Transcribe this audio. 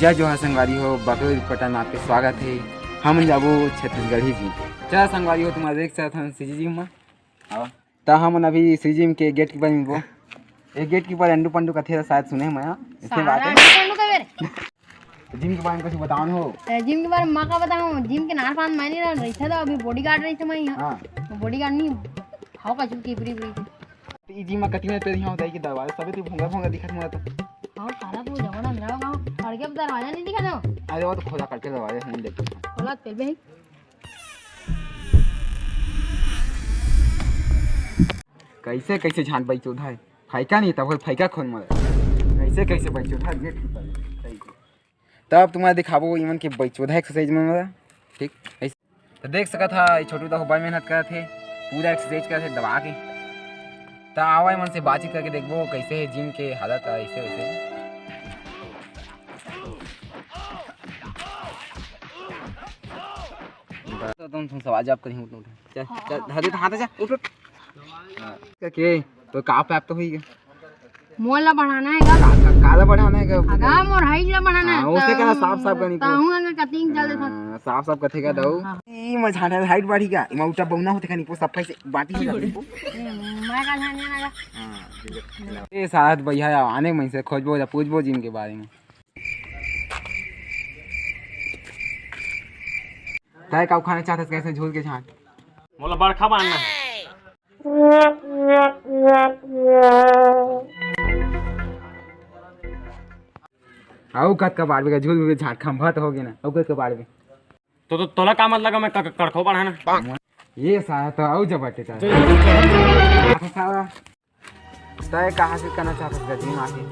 जय जोहार संगवारी हो, बकरी पटन आपके स्वागत है। हम जाबो छत्तीसगढ़ी जी। चला संगवारी हो, तुम्हारे देख सकते हैं सीजी जी में तो हम अभी सीजी के गेट कीपर मिलबो। एक गेट कीपर अंडू पंडू कथे शायद सुने मैं इसे बात है जिम के बारे में कुछ बताओ हो। जिम के बारे में मां का बताऊं, जिम के नार पान मैंने रही था, अभी बॉडीगार्ड रही थी मैं यहां। हां बॉडीगार्ड नहीं हाउ का चुकी पूरी तो ई जिम में कति में पे यहां होता है कि दरवाजा सबे तो भूंगा भूंगा दिखत मोला तो। हां सारा तो जमाना मेरा गांव और के दरवाजा नहीं दिखा दो। अरे वो तो खोला करके दरवाजा हम देख खोला तेल भी कैसे कैसे झांट बाई चौधा है फाइका नहीं तब फाइका खोल मारे कैसे कैसे बाई चौधा गेट कीपर तब तुम्हारा दिखाबो इमन के बाई चौधा एक्सरसाइज में मेरा ठीक ऐसे तो देख सका था ये छोटू तो बड़ा मेहनत कर थे पूरा एक्सरसाइज कर थे दबा के तो आवा मन से बातचीत करके देखबो कैसे है जिम के हालत है ऐसे वैसे। तो तुम सवाल जवाब करी उठ चल चल हाथ हाथ जा उठ उठ के तो काप ऐप तो हुई मोला बढ़ाना है काला बढ़ाना है आगा मोर हाइट ला बढ़ाना है उससे कहना साफ साफ करनी तो हूं अगर कटिंग चल दे साफ साफ कथे का दऊ ई मझाना हाइट बढ़ी का इमा उटा बौना होते खानी पो सफाई से बाटी हो जाती मैं का ध्यान देना हां ए साथ भैया आने में से खोजबो या पूछबो जिम के बारे में ताय का खाना चाहते कैसे झोल के झांट मोला बड़खा बांधना है आओ कत का बाड़वे का झूल में झाट खंभा तो हो गया ना आओ कत का बाड़वे तो तोला का मतलब मैं कड़खो बढ़ाना ये सारा तो आओ जब बटे था सारा तय कहां से करना चाहता है जिम आके